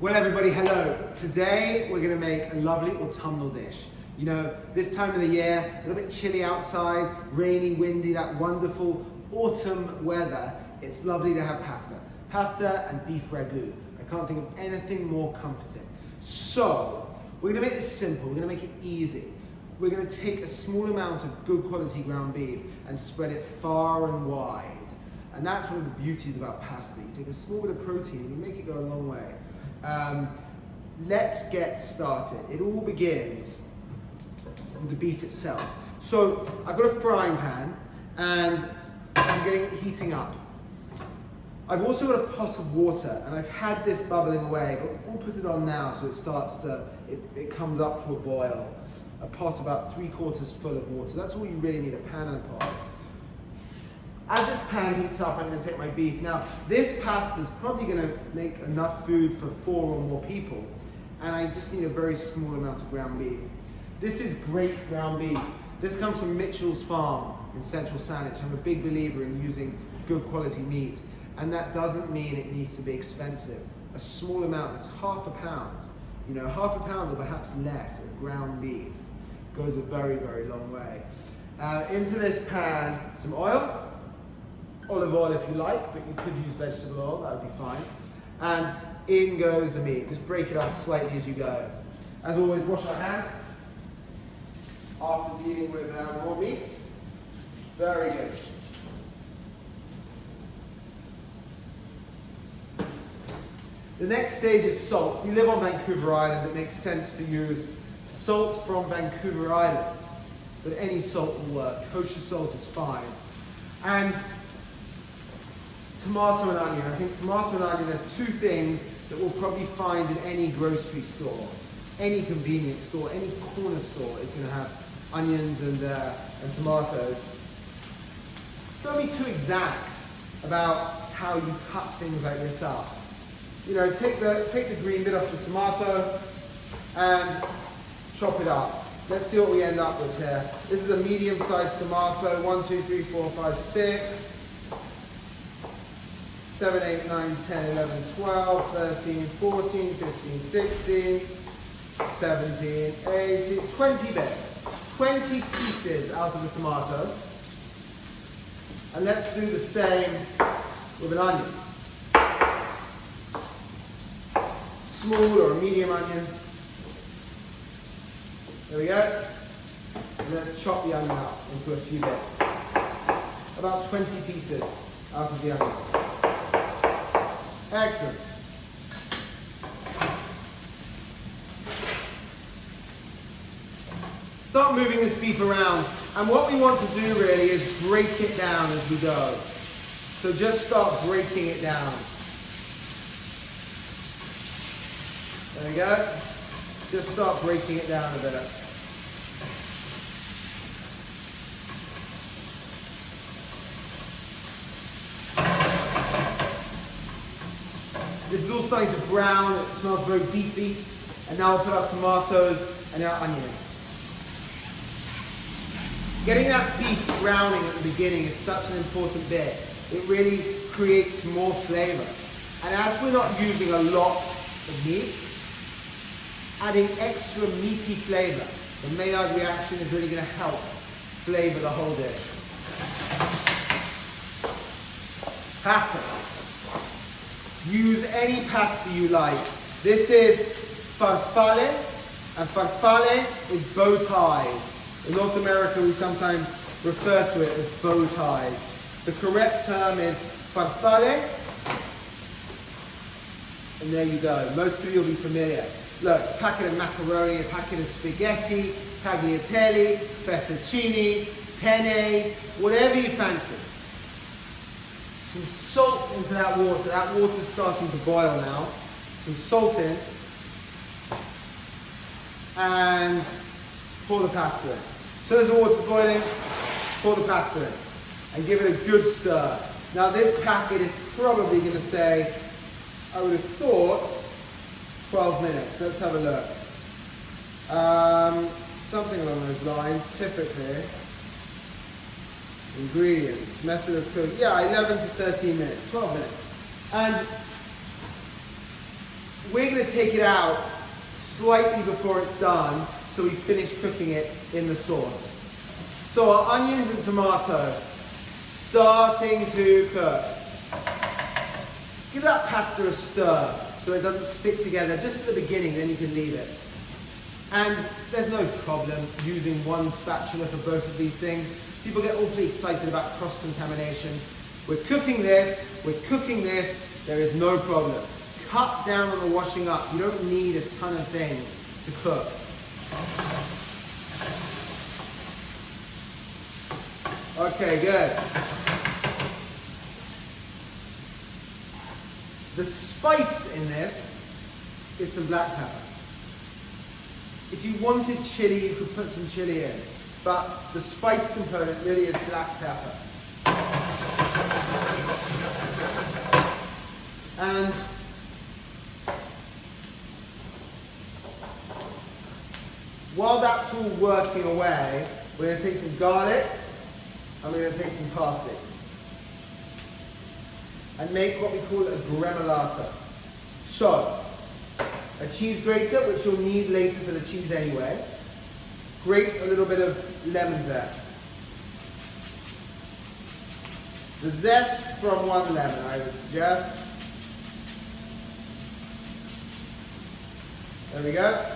Well everybody, hello. Today we're going to make a lovely autumnal dish. You know, this time of the year, a little bit chilly outside, rainy, windy, that wonderful autumn weather. It's lovely to have pasta. Pasta and beef ragu. I can't think of anything more comforting. So, we're going to make this simple, we're going to make it easy. We're going to take a small amount of good quality ground beef and spread it far and wide. And that's one of the beauties about pasta. You take a small bit of protein and you make it go a long way. Let's get started. It all begins with the beef itself. So I've got a frying pan and I'm getting it heating up. I've also got a pot of water and I've had this bubbling away, but we'll put it on now so it starts to, it comes up to a boil. A pot about 3/4 full of water. That's all you really need, a pan and a pot. As this pan heats up, I'm going to take my beef. Now, this pasta is probably going to make enough food for 4 or more people, and I just need a very small amount of ground beef. This is great ground beef. This comes from Mitchell's Farm in Central Sandwich. I'm a big believer in using good quality meat, and that doesn't mean it needs to be expensive. A small amount, that's ½ a pound. You know, ½ a pound or perhaps less of ground beef goes a very, very long way. Into this pan, some oil. Olive oil if you like, but you could use vegetable oil, that would be fine. And in goes the meat. Just break it up slightly as you go. As always, wash our hands after dealing with raw meat. Very good. The next stage is salt. You live on Vancouver Island, it makes sense to use salt from Vancouver Island, but any salt will work. Kosher salt is fine. And tomato and onion. I think tomato and onion are two things that we'll probably find in any grocery store, any convenience store, any corner store is going to have onions and tomatoes. Don't be too exact about how you cut things like this up. You know, take the green bit off the tomato and chop it up. Let's see what we end up with here. This is a medium-sized tomato. 1, 2, 3, 4, 5, 6. 7, 8, 9, 10, 11, 12, 13, 14, 15, 16, 17, 18, 20 bits. 20 pieces out of the tomato. And let's do the same with an onion. Small or a medium onion. There we go. And let's chop the onion up into a few bits. About 20 pieces out of the onion. Excellent. Start moving this beef around, and what we want to do really is break it down as we go. So just start breaking it down. There we go. Just start breaking it down a bit. This is all starting to brown, it smells very beefy. And now I'll put our tomatoes and our onion. Getting that beef browning at the beginning is such an important bit. It really creates more flavor. And as we're not using a lot of meat, adding extra meaty flavor, the Maillard reaction is really going to help flavor the whole dish. Pasta. Use any pasta you like. This is farfalle, and farfalle is bow ties. In North America, we sometimes refer to it as bow ties. The correct term is farfalle, and there you go. Most of you will be familiar. Look, a packet of macaroni, a packet of spaghetti, tagliatelle, fettuccine, penne, whatever you fancy. Some salt into that water. That water's starting to boil now. Some salt in. And pour the pasta in. As soon as the water's boiling, pour the pasta in. And give it a good stir. Now this packet is probably going to say, I would have thought, 12 minutes. Let's have a look. Something along those lines, typically. Ingredients, method of cooking, yeah, 11 to 13 minutes, 12 minutes. And we're going to take it out slightly before it's done so we finish cooking it in the sauce. So our onions and tomato starting to cook. Give that pasta a stir so it doesn't stick together just at the beginning, then you can leave it. And there's no problem using one spatula for both of these things. People get awfully excited about cross-contamination. We're cooking this, there is no problem. Cut down on the washing up. You don't need a ton of things to cook. Okay, good. The spice in this is some black pepper. If you wanted chili, you could put some chili in, but the spice component really is black pepper. And while that's all working away, we're going to take some garlic and we're going to take some parsley and make what we call a gremolata. So, a cheese grater, which you'll need later for the cheese anyway. Grate a little bit of lemon zest. The zest from one lemon, I would suggest. There we go.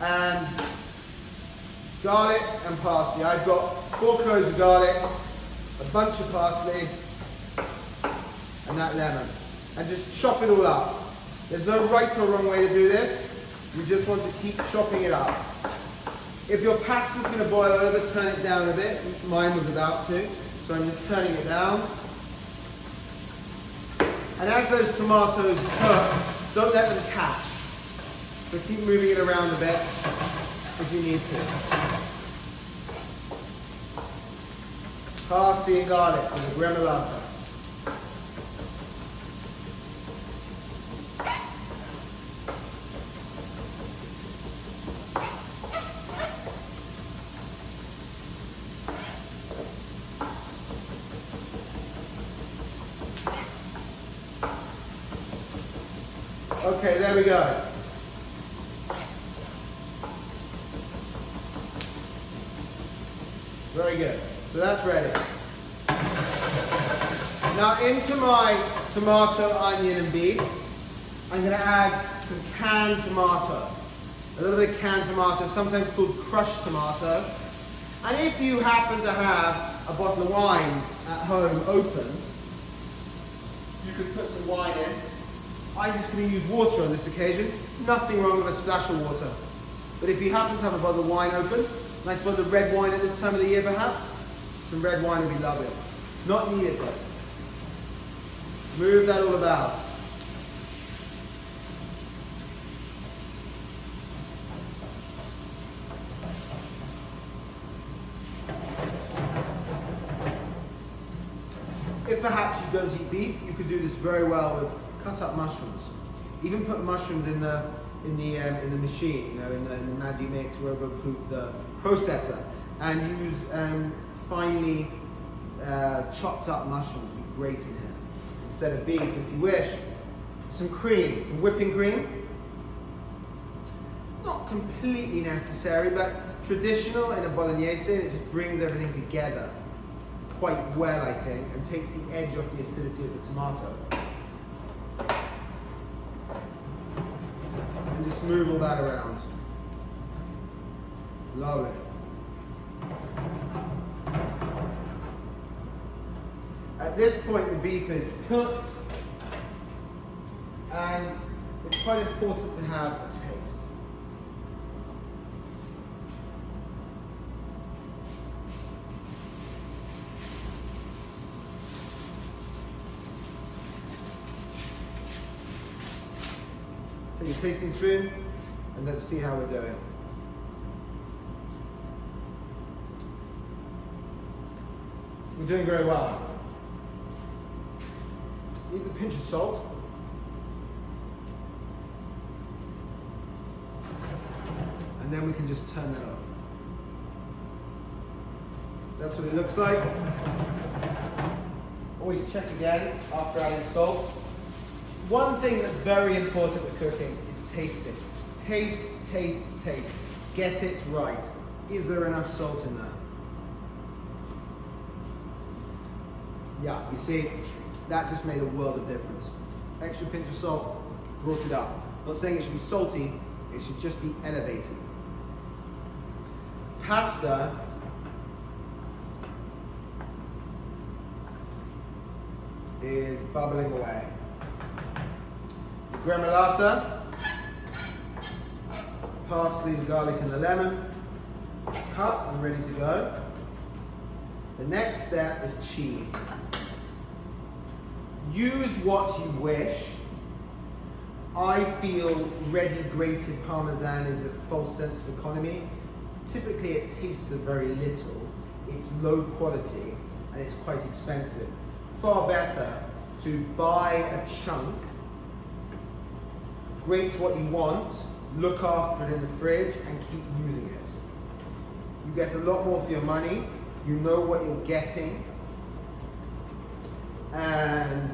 And garlic and parsley. I've got 4 cloves of garlic, a bunch of parsley, and that lemon. And just chop it all up. There's no right or wrong way to do this. You just want to keep chopping it up. If your pasta's going to boil over, turn it down a bit. Mine was about to, so I'm just turning it down. And as those tomatoes cook, don't let them catch. So keep moving it around a bit if you need to. Parsley and garlic and the gremolata. Okay, there we go. Very good. So that's ready. Now into my tomato, onion and beef, I'm going to add some canned tomato. A little bit of canned tomato, sometimes called crushed tomato. And if you happen to have a bottle of wine at home open, you could put some wine in. I'm just going to use water on this occasion. Nothing wrong with a splash of water. But if you happen to have a bottle of wine open, nice bottle of red wine at this time of the year perhaps, some red wine would be lovely. Not needed though. Move that all about. If perhaps you don't eat beef, you could do this very well with cut up mushrooms. Even put mushrooms in the machine, you know, in the Maggi Mix, RoboCoop, the processor, and use finely chopped up mushrooms. Would be great in here instead of beef, if you wish. Some cream, some whipping cream. Not completely necessary, but traditional in a bolognese, and it just brings everything together quite well, I think, and takes the edge off the acidity of the tomato. And just move all that around. Lovely. At this point, the beef is cooked, and it's quite important to have a taste. Take your tasting spoon and let's see how we're doing. We're doing very well. Needs a pinch of salt. And then we can just turn that off. That's what it looks like. Always check again after adding salt. One thing that's very important with cooking is tasting. Taste, taste, taste. Get it right. Is there enough salt in there? Yeah, you see, that just made a world of difference. Extra pinch of salt brought it up. I'm not saying it should be salty, it should just be elevated. Pasta is bubbling away. The gremolata, parsley, the garlic and the lemon, is cut and ready to go. The next step is cheese. Use what you wish. I feel ready grated Parmesan is a false sense of economy. Typically it tastes of very little, it's low quality, and it's quite expensive. Far better to buy a chunk, grate what you want, look after it in the fridge, and keep using it. You get a lot more for your money, you know what you're getting, and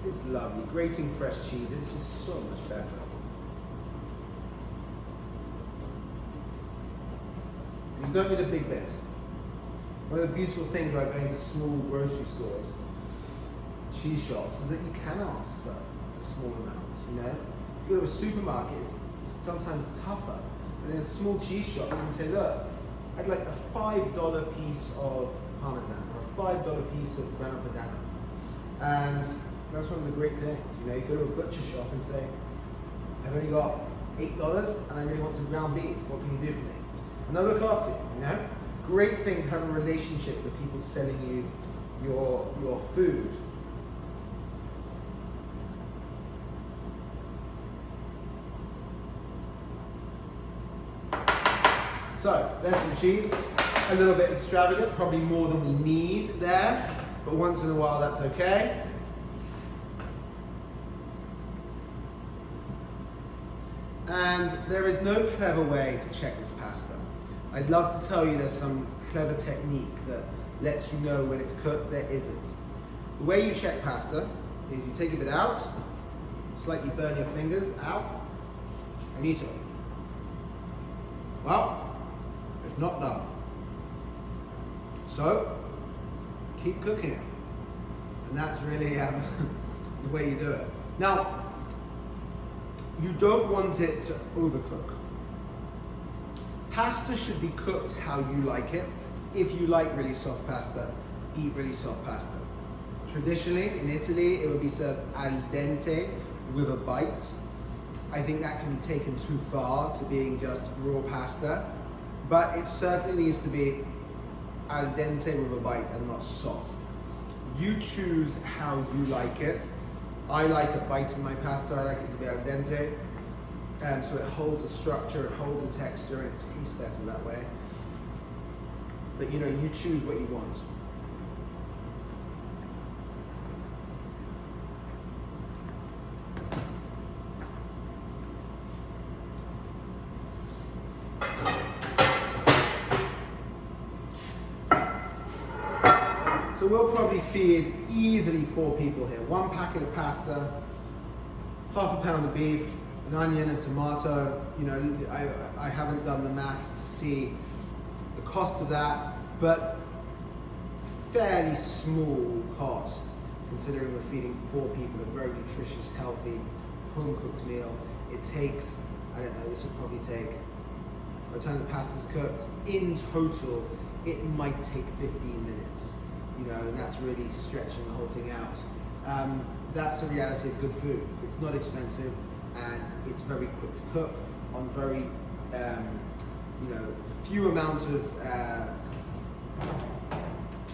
it's lovely. Grating fresh cheese, it's just so much better. You don't need a big bit. One of the beautiful things about going to small grocery stores, cheese shops, is that you can ask for a small amount, you know? If you go to a supermarket, it's sometimes tougher. But in a small cheese shop, you can say, look, I'd like a $5 piece of Parmesan, or a $5 piece of Grana Padano. And that's one of the great things, you know, you go to a butcher shop and say, I've only got $8 and I really want some ground beef, what can you do for me? And they'll look after you, you know? Great thing to have a relationship with people selling you your food. So, there's some cheese, a little bit extravagant, probably more than we need there, but once in a while that's okay. And there is no clever way to check this pasta. I'd love to tell you there's some clever technique that lets you know when it's cooked. There isn't. The way you check pasta is you take a bit out, slightly burn your fingers out, and eat it. Well, it's not done. So, keep cooking it. And that's really the way you do it. Now, you don't want it to overcook. Pasta should be cooked how you like it. If you like really soft pasta, eat really soft pasta. Traditionally, in Italy, it would be served al dente with a bite. I think that can be taken too far to being just raw pasta, but it certainly needs to be al dente with a bite and not soft. You choose how you like it. I like a bite in my pasta, I like it to be al dente, and so it holds a structure, it holds a texture, and it tastes better that way. But you know, you choose what you want. So we'll probably feed easily 4 people here. 1 packet of pasta, half a pound of beef, an onion, a tomato. You know, I haven't done the math to see the cost of that, but fairly small cost considering we're feeding 4 people a very nutritious, healthy, home-cooked meal. It takes, I don't know, this would probably take, by the time the pasta's cooked, in total, it might take 15 minutes. You know, and that's really stretching the whole thing out. That's the reality of good food. It's not expensive, and it's very quick to cook on very, you know, few amount of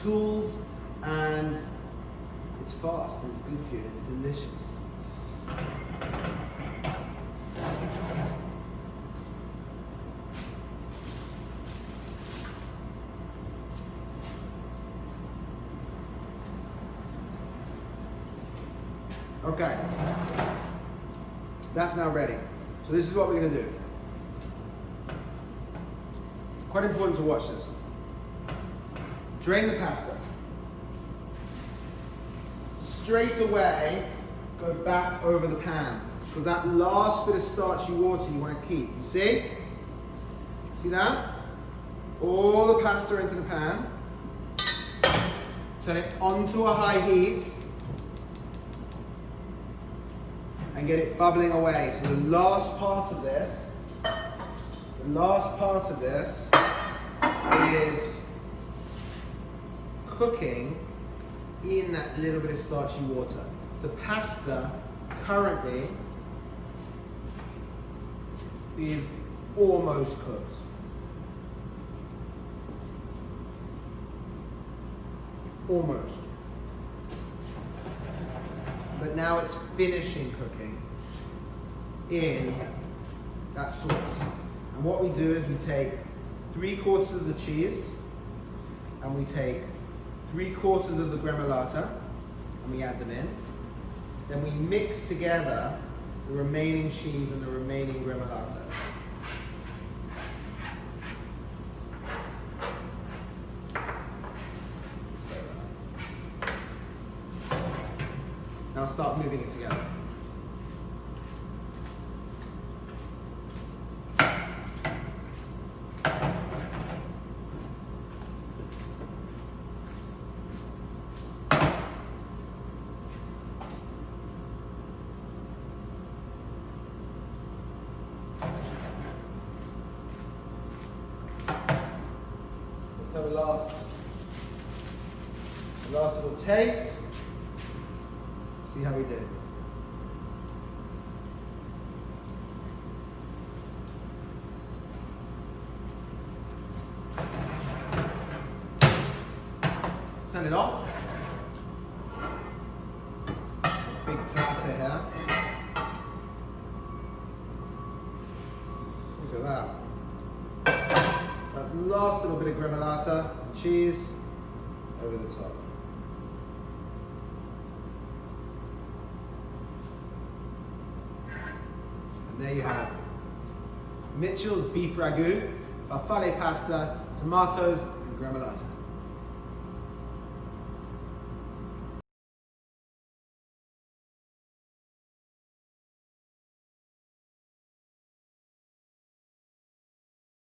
tools, and it's fast and it's good for you. It's delicious. Okay, that's now ready. So this is what we're going to do. Quite important to watch this. Drain the pasta. Straight away, go back over the pan. Because that last bit of starchy water you want to keep. You see? See that? All the pasta into the pan. Turn it onto a high heat. And get it bubbling away. So the last part of this is cooking in that little bit of starchy water. The pasta currently is almost cooked. Almost. But now it's finishing cooking in that sauce. And what we do is we take 3/4 of the cheese and we take 3/4 of the gremolata and we add them in. Then we mix together the remaining cheese and the remaining gremolata. Now start moving it together. Let's have a last little taste. See how we did. Let's turn it off. Big platter here. Look at that. That last little bit of gremolata and cheese over the top. And there you have Mitchell's beef ragu, farfalle pasta, tomatoes and gremolata.